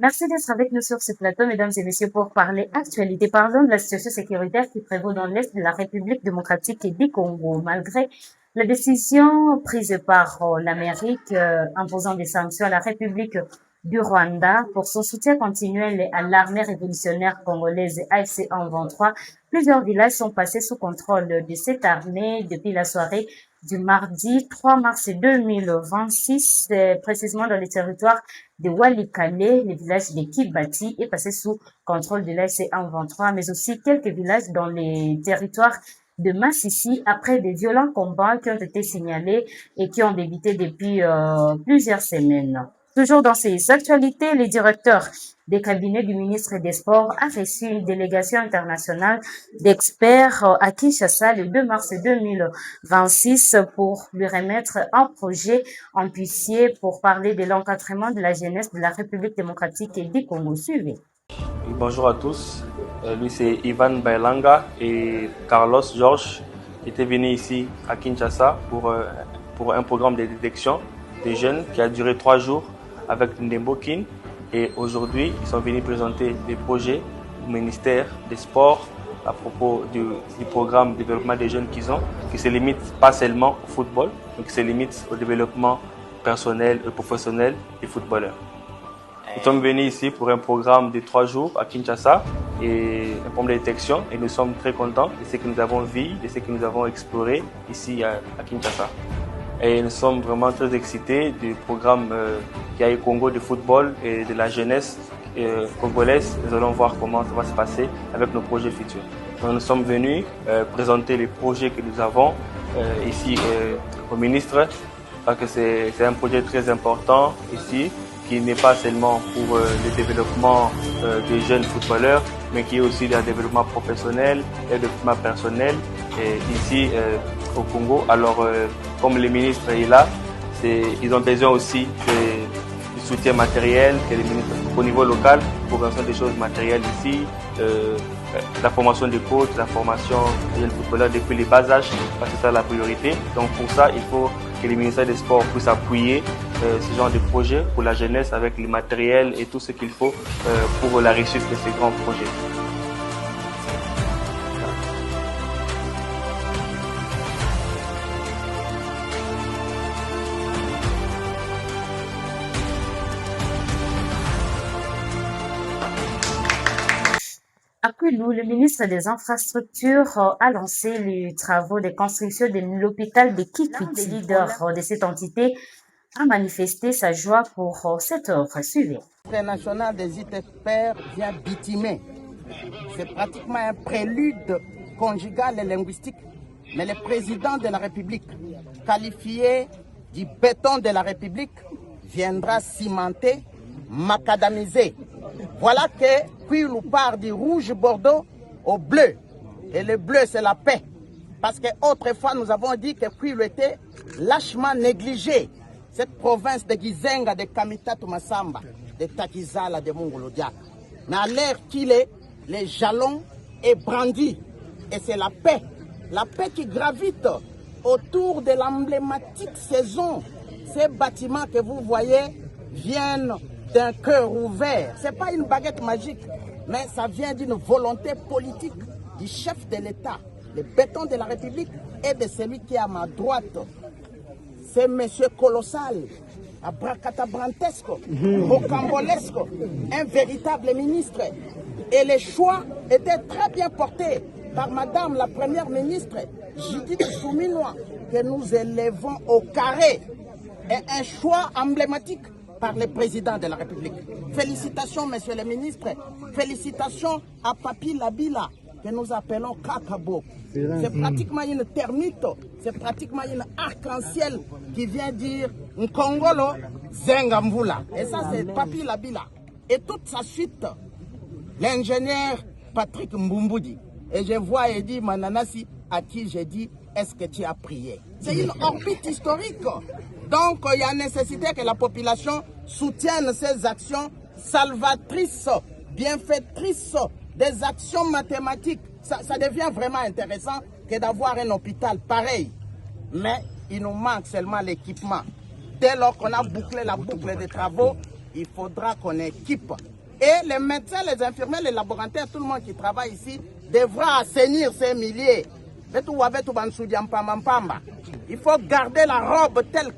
Merci d'être avec nous sur ce plateau, mesdames et messieurs, pour parler actualité. Parlons de la situation sécuritaire qui prévaut dans l'Est de la République démocratique du Congo. Malgré la décision prise par l'Amérique imposant des sanctions à la République du Rwanda pour son soutien continuel à l'armée révolutionnaire congolaise AFC 123, plusieurs villages sont passés sous contrôle de cette armée depuis la soirée du mardi 3 mars 2026, précisément dans les territoires de Walikale, le village de Kibati est passé sous contrôle de l'AFC 123, mais aussi quelques villages dans les territoires de Massissi après des violents combats qui ont été signalés et qui ont débuté depuis plusieurs semaines. Toujours dans ces actualités, le directeur des cabinets du ministre des Sports a reçu une délégation internationale d'experts à Kinshasa le 2 mars 2026 pour lui remettre un projet ambitieux pour parler de l'encadrement de la jeunesse de la République démocratique et du Congo. Suivez. Bonjour à tous. Lui, c'est Ivan Bailanga et Carlos Georges qui étaient venus ici à Kinshasa pour un programme de détection des jeunes qui a duré 3 jours avec Ndembokin. Et aujourd'hui, ils sont venus présenter des projets au ministère des Sports à propos du programme de développement des jeunes qu'ils ont, qui ne se limite pas seulement au football, mais qui se limite au développement personnel et professionnel des footballeurs. Nous sommes venus ici pour un programme de 3 jours à Kinshasa et un programme de détection et nous sommes très contents de ce que nous avons vu, de ce que nous avons exploré ici à Kinshasa. Et nous sommes vraiment très excités du programme qu'il y a au Congo de football et de la jeunesse congolaise. Nous allons voir comment ça va se passer avec nos projets futurs. Donc, nous sommes venus présenter les projets que nous avons ici au ministre, parce que c'est un projet très important ici, qui n'est pas seulement pour le développement des jeunes footballeurs, mais qui est aussi le développement professionnel et le développement personnel ici au Congo. Alors, comme le ministre est là, ils ont besoin aussi du soutien matériel que les ministres au niveau local pour faire des choses matérielles ici, la formation des coachs, la formation des jeunes footballeurs depuis les bas âges, parce que c'est ça la priorité. Donc pour ça, il faut que le ministère des Sports puisse appuyer ce genre de projet pour la jeunesse avec le matériel et tout ce qu'il faut pour la réussite de ces grands projets. Après nous, le ministre des Infrastructures a lancé les travaux de construction de l'hôpital de Kikwiti. Le leader de cette entité a manifesté sa joie pour cette œuvre. Suivez. Le Centre national des ITFR vient bitumer. C'est pratiquement un prélude conjugal et linguistique. Mais le président de la République, qualifié du béton de la République, viendra cimenter, macadamiser. Voilà que Kwilu part du rouge Bordeaux au bleu. Et le bleu, c'est la paix. Parce qu'autrefois, nous avons dit que Kwilu était lâchement négligé. Cette province de Gizenga, de Kamitatu Masamba, de Takizala, de Mongolodiak. Mais à l'heure qu'il est, les jalons est brandi. Et c'est la paix qui gravite autour de l'emblématique saison. Ces bâtiments que vous voyez viennent d'un cœur ouvert. Ce n'est pas une baguette magique, mais ça vient d'une volonté politique du chef de l'État, le béton de la République et de celui qui est à ma droite. C'est monsieur colossal, abracadabrantesco, rocambolesco, un véritable ministre. Et les choix étaient très bien portés par madame la première ministre, Judith Souminois, que nous élevons au carré. Et un choix emblématique par le président de la République. Félicitations, monsieur le ministre. Félicitations à Papi Labila, que nous appelons Kakabo. C'est pratiquement une termite, c'est pratiquement une arc-en-ciel qui vient dire Nkongolo Zengamvula. Et ça, c'est Papi Labila. Et toute sa suite, l'ingénieur Patrick Mbumboudi. Et je vois Eddie Mananasi, à qui j'ai dit, est-ce que tu as prié? C'est une orbite historique. Donc, il y a nécessité que la population soutienne ces actions salvatrices, bienfaitrices, des actions mathématiques. Ça devient vraiment intéressant que d'avoir un hôpital pareil. Mais il nous manque seulement l'équipement. Dès lors qu'on a bouclé la boucle des travaux, il faudra qu'on équipe. Et les médecins, les infirmiers, les laboratoires, tout le monde qui travaille ici devra assainir ces milliers. Il faut garder la robe telle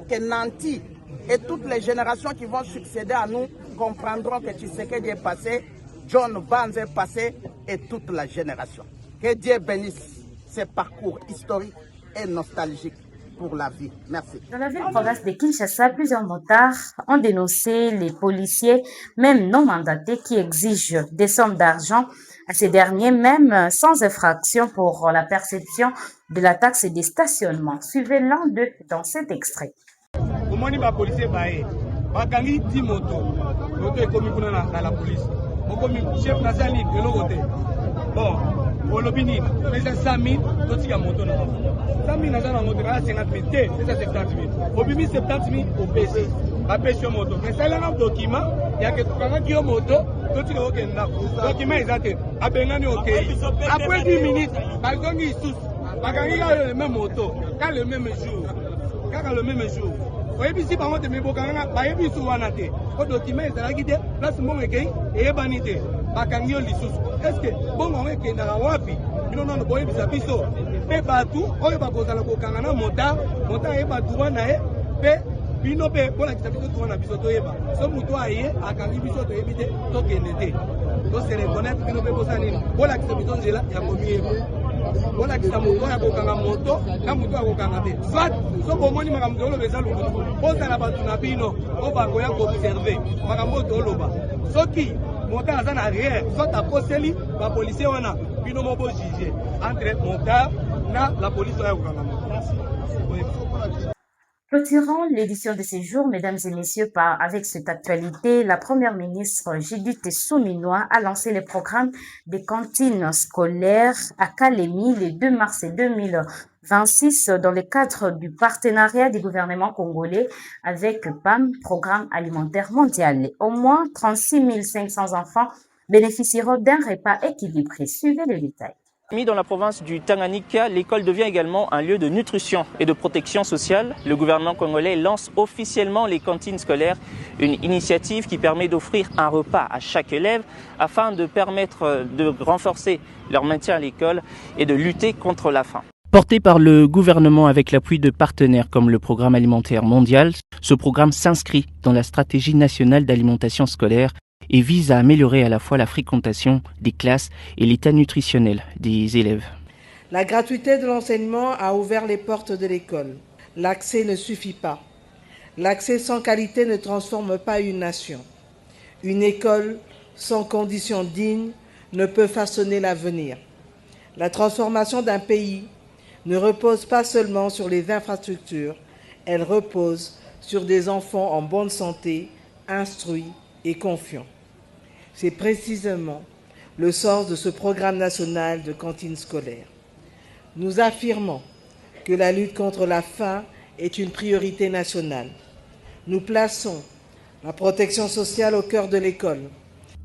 que Nanti. Et toutes les générations qui vont succéder à nous comprendront que Tshisekedi est passé, John Vance est passé et toute la génération. Que Dieu bénisse ces parcours historiques et nostalgiques pour la vie. Merci. Dans la ville-province de Kinshasa, plusieurs motards ont dénoncé les policiers, même non mandatés, qui exigent des sommes d'argent à ces derniers, même sans infraction pour la perception de la taxe de stationnement. Suivez l'un d'eux dans cet extrait. Omoni ba policier bae bakangi 10 moto ekomi kuna na la police okomi chef nationali de l'autre bon olobi nini pesa 100 000 totika moto na 100 000 naza na moto na 50 000 te pesa 70 000 obimi 70 000 opesi bapesi moto mais ça là document ya ke tukangaki yo moto totika okenda document ezate abengani okei après 10 minutes bazongi sous bakangi le même moto quand le même jour kaka le même jour. Oyebisi bango te mebokanga bayebisu wana te ko document ezalaki te place mbongo ekei eyebani te bakangi yo lisusu est-ce que bongo ngo ekendaka wapi bino nono boyebisa biso mpe batu oyo bakozala kokanga na mota ayeba droit na ye mpe bino mpe bolakisa biso droit na biso toyeba so moto aye akangi biso toyebi te tokende te tose reconnaître bino mpe bosa nini bolakisa biso nzela ya komiyeba bolakisa moto ya kokanga moto na moto ya kokanga te soit soko omoni makambo toloba eza lobulu bozala bato na bino oyo bakoya koobserve makambo oyo toloba soki motard aza na arrière soit akoseli bapolisier wana bino mo bojuge entre motard na la police oyo ya kokanga moto. Clôturons l'édition de ce jour, mesdames et messieurs, avec cette actualité. La première ministre Judith Suminwa a lancé le programme des cantines scolaires à Kalemi le 2 mars 2026 dans le cadre du partenariat du gouvernement congolais avec PAM, Programme alimentaire mondial. Au moins 36 500 enfants bénéficieront d'un repas équilibré. Suivez le détail. Dans la province du Tanganyika, l'école devient également un lieu de nutrition et de protection sociale. Le gouvernement congolais lance officiellement les cantines scolaires, une initiative qui permet d'offrir un repas à chaque élève afin de permettre de renforcer leur maintien à l'école et de lutter contre la faim. Porté par le gouvernement avec l'appui de partenaires comme le Programme alimentaire mondial, ce programme s'inscrit dans la stratégie nationale d'alimentation scolaire et vise à améliorer à la fois la fréquentation des classes et l'état nutritionnel des élèves. La gratuité de l'enseignement a ouvert les portes de l'école. L'accès ne suffit pas. L'accès sans qualité ne transforme pas une nation. Une école sans conditions dignes ne peut façonner l'avenir. La transformation d'un pays ne repose pas seulement sur les infrastructures, elle repose sur des enfants en bonne santé, instruits et confiants. C'est précisément le sens de ce programme national de cantine scolaire. Nous affirmons que la lutte contre la faim est une priorité nationale. Nous plaçons la protection sociale au cœur de l'école.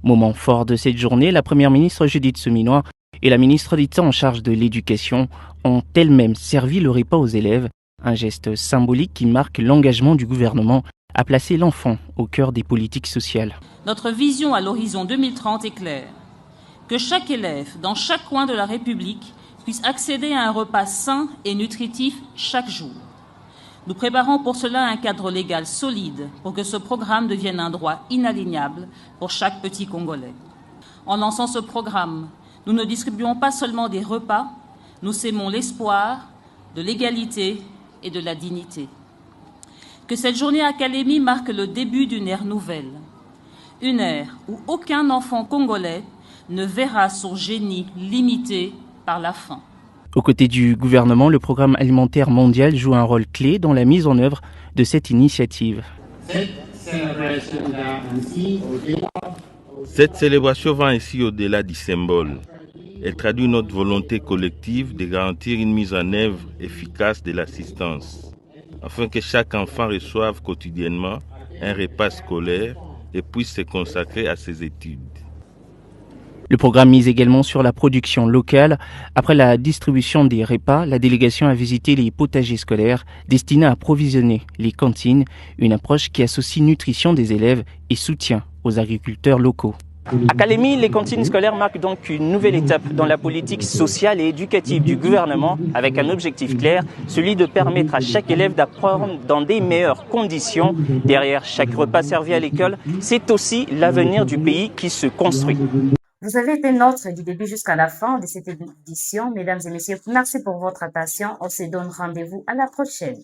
Moment fort de cette journée, la première ministre Judith Suminwa et la ministre d'État en charge de l'éducation ont elles-mêmes servi le repas aux élèves, un geste symbolique qui marque l'engagement du gouvernement à placer l'enfant au cœur des politiques sociales. Notre vision à l'horizon 2030 est claire. Que chaque élève, dans chaque coin de la République, puisse accéder à un repas sain et nutritif chaque jour. Nous préparons pour cela un cadre légal solide pour que ce programme devienne un droit inaliénable pour chaque petit Congolais. En lançant ce programme, nous ne distribuons pas seulement des repas, nous sémons l'espoir de l'égalité et de la dignité. Que cette journée à Kalemi marque le début d'une ère nouvelle. Une ère où aucun enfant congolais ne verra son génie limité par la faim. Aux côtés du gouvernement, le Programme alimentaire mondial joue un rôle clé dans la mise en œuvre de cette initiative. Cette célébration va ainsi au-delà du symbole. Elle traduit notre volonté collective de garantir une mise en œuvre efficace de l'assistance, afin que chaque enfant reçoive quotidiennement un repas scolaire et puisse se consacrer à ses études. Le programme mise également sur la production locale. Après la distribution des repas, la délégation a visité les potagers scolaires destinés à approvisionner les cantines, une approche qui associe nutrition des élèves et soutien aux agriculteurs locaux. À Kalemi, les cantines scolaires marquent donc une nouvelle étape dans la politique sociale et éducative du gouvernement avec un objectif clair, celui de permettre à chaque élève d'apprendre dans des meilleures conditions. Derrière chaque repas servi à l'école, c'est aussi l'avenir du pays qui se construit. Vous avez été nôtre du début jusqu'à la fin de cette édition. Mesdames et messieurs, merci pour votre attention. On se donne rendez-vous à la prochaine.